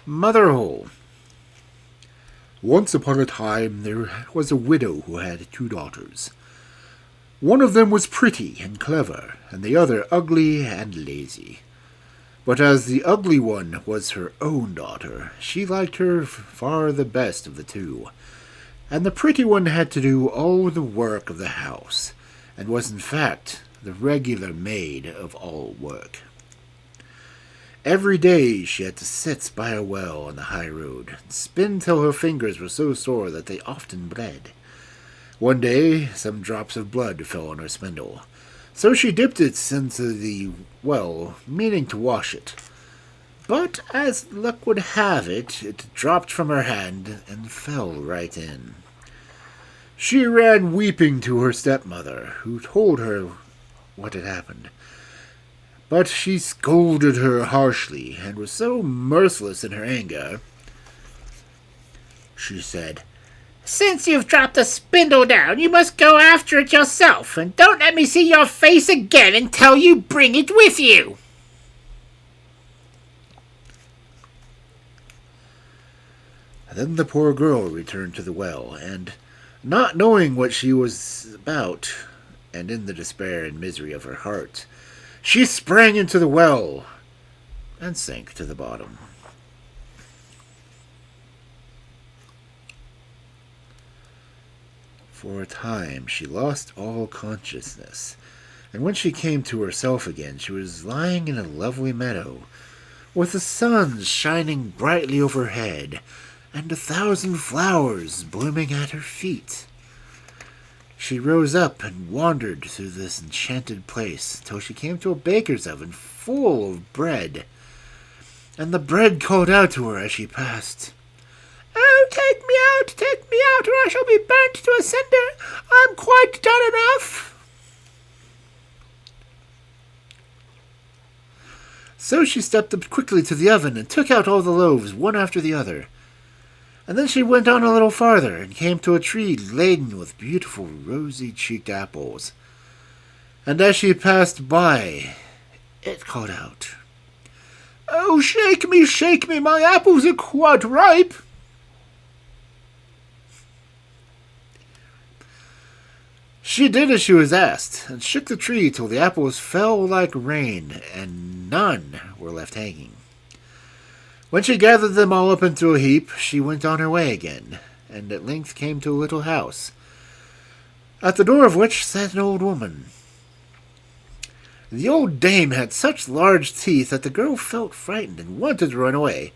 Mother Hole. Once upon a time there was a widow who had 2 daughters. One of them was pretty and clever, and the other ugly and lazy. But as the ugly one was her own daughter, she liked her far the best of the two, and the pretty one had to do all the work of the house, and was in fact the regular maid of all work. Every day she had to sit by a well on the high road, and spin till her fingers were so sore that they often bled. One day some drops of blood fell on her spindle, so she dipped it into the well, meaning to wash it. But as luck would have it, it dropped from her hand and fell right in. She ran weeping to her stepmother, who told her what had happened. But she scolded her harshly, and was so merciless in her anger. She said, "Since you've dropped the spindle down, you must go after it yourself, and don't let me see your face again until you bring it with you." Then the poor girl returned to the well, and, not knowing what she was about, and in the despair and misery of her heart, she sprang into the well and sank to the bottom. For a time she lost all consciousness, and when she came to herself again she was lying in a lovely meadow, with the sun shining brightly overhead, and 1,000 flowers blooming at her feet. She rose up and wandered through this enchanted place till she came to a baker's oven full of bread, and the bread called out to her as she passed, "Oh, take me out, or I shall be burnt to a cinder. I'm quite done enough." So she stepped up quickly to the oven and took out all the loaves, one after the other. And then she went on a little farther and came to a tree laden with beautiful rosy-cheeked apples. And as she passed by, it called out, "Oh, shake me, my apples are quite ripe." She did as she was asked, and shook the tree till the apples fell like rain, and none were left hanging. When she gathered them all up into a heap, she went on her way again, and at length came to a little house, at the door of which sat an old woman. The old dame had such large teeth that the girl felt frightened and wanted to run away.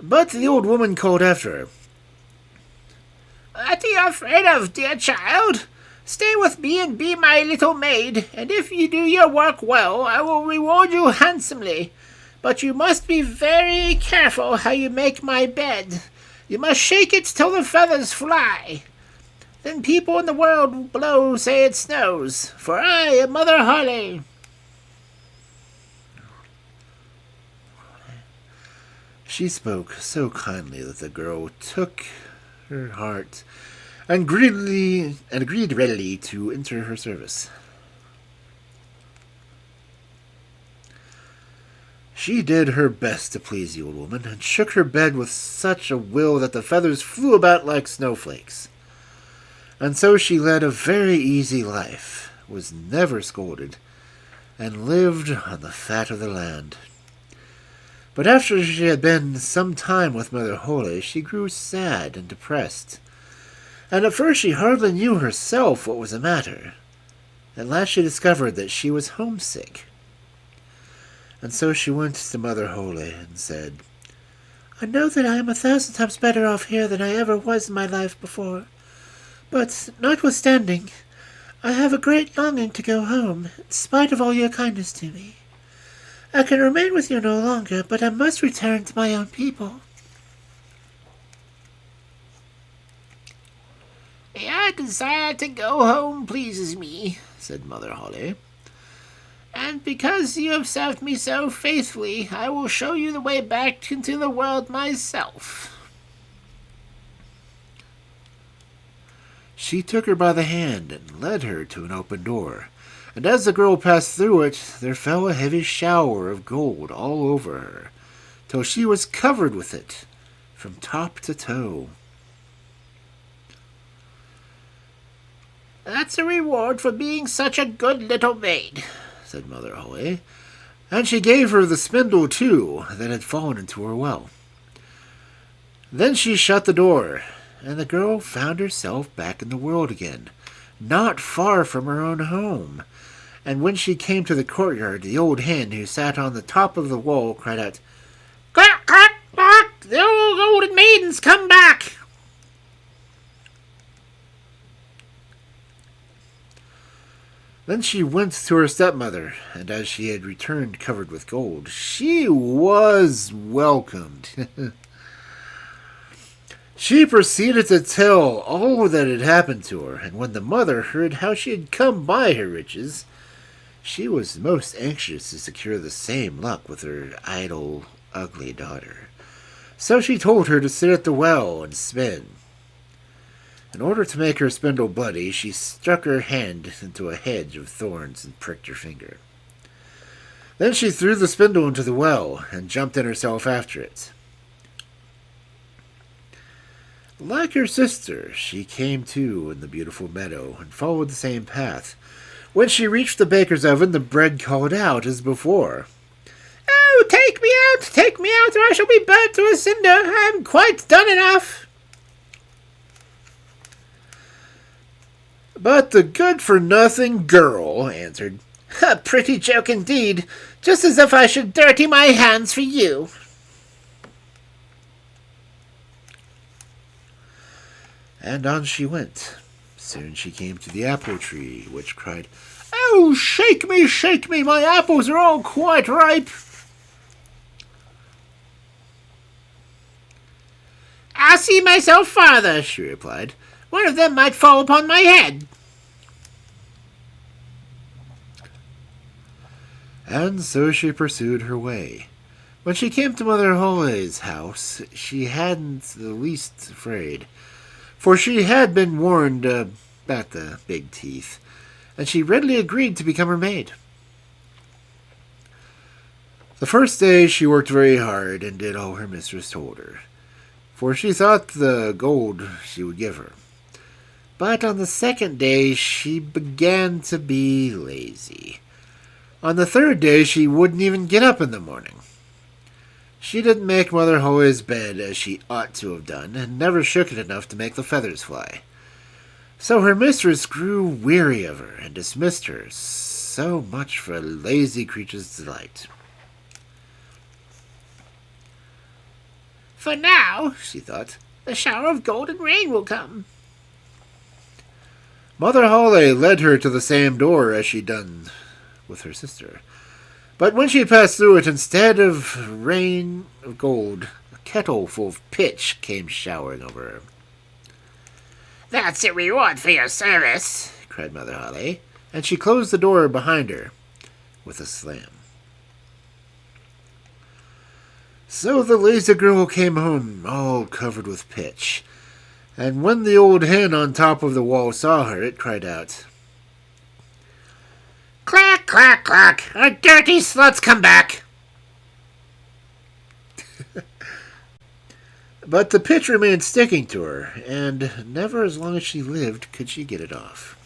But the old woman called after her, "What are you afraid of, dear child? Stay with me and be my little maid, and if you do your work well, I will reward you handsomely. But you must be very careful how you make my bed. You must shake it till the feathers fly. Then people in the world below say it snows, for I am Mother Holle." She spoke so kindly that the girl took her heart and agreed readily to enter her service. She did her best to please the old woman, and shook her bed with such a will that the feathers flew about like snowflakes. And so she led a very easy life, was never scolded, and lived on the fat of the land. But after she had been some time with Mother Holle, she grew sad and depressed, and at first she hardly knew herself what was the matter. At last she discovered that she was homesick. And so she went to Mother Holle and said, "I know that I am 1,000 times better off here than I ever was in my life before. But, notwithstanding, I have a great longing to go home, in spite of all your kindness to me. I can remain with you no longer, but I must return to my own people." "Your desire to go home pleases me," said Mother Holle. "And because you have served me so faithfully, I will show you the way back into the world myself." She took her by the hand and led her to an open door, and as the girl passed through it, there fell a heavy shower of gold all over her, till she was covered with it from top to toe. "That's a reward for being such a good little maid," said Mother Holle, and she gave her the spindle too that had fallen into her well. Then she shut the door, and the girl found herself back in the world again, not far from her own home. And when she came to the courtyard, the old hen who sat on the top of the wall cried out, "Quack, quack, quack! The old golden maiden's come back!" Then she went to her stepmother, and as she had returned covered with gold, she was welcomed. She proceeded to tell all that had happened to her, and when the mother heard how she had come by her riches, she was most anxious to secure the same luck with her idle, ugly daughter. So she told her to sit at the well and spin. In order to make her spindle bloody, she stuck her hand into a hedge of thorns and pricked her finger. Then she threw the spindle into the well and jumped in herself after it. Like her sister, she came too in the beautiful meadow and followed the same path. When she reached the baker's oven, the bread called out as before, "Oh, take me out, or I shall be burnt to a cinder. I am quite done enough." But the good-for-nothing girl answered, "A pretty joke indeed, just as if I should dirty my hands for you." And on she went. Soon she came to the apple tree, which cried, "Oh, shake me, my apples are all quite ripe." "I'll see myself farther," she replied. "One of them might fall upon my head." And so she pursued her way. When she came to Mother Holle's house, she hadn't the least afraid, for she had been warned about the big teeth, and she readily agreed to become her maid. The first day she worked very hard and did all her mistress told her, for she thought the gold she would give her. But on the second day she began to be lazy. On the third day she wouldn't even get up in the morning. She didn't make Mother Holle's bed as she ought to have done, and never shook it enough to make the feathers fly. So her mistress grew weary of her, and dismissed her. So much for a lazy creature's delight. "For now," she thought, "the shower of golden rain will come." Mother Holle led her to the same door as she'd done with her sister. But when she passed through it, instead of rain of gold, a kettle full of pitch came showering over her. "That's a reward for your service," cried Mother Holle, and she closed the door behind her with a slam. So the lazy girl came home, all covered with pitch, and when the old hen on top of the wall saw her, it cried out, "Clack, clack, clack! Our dirty slut's come back!" But the pitch remained sticking to her, and never as long as she lived could she get it off.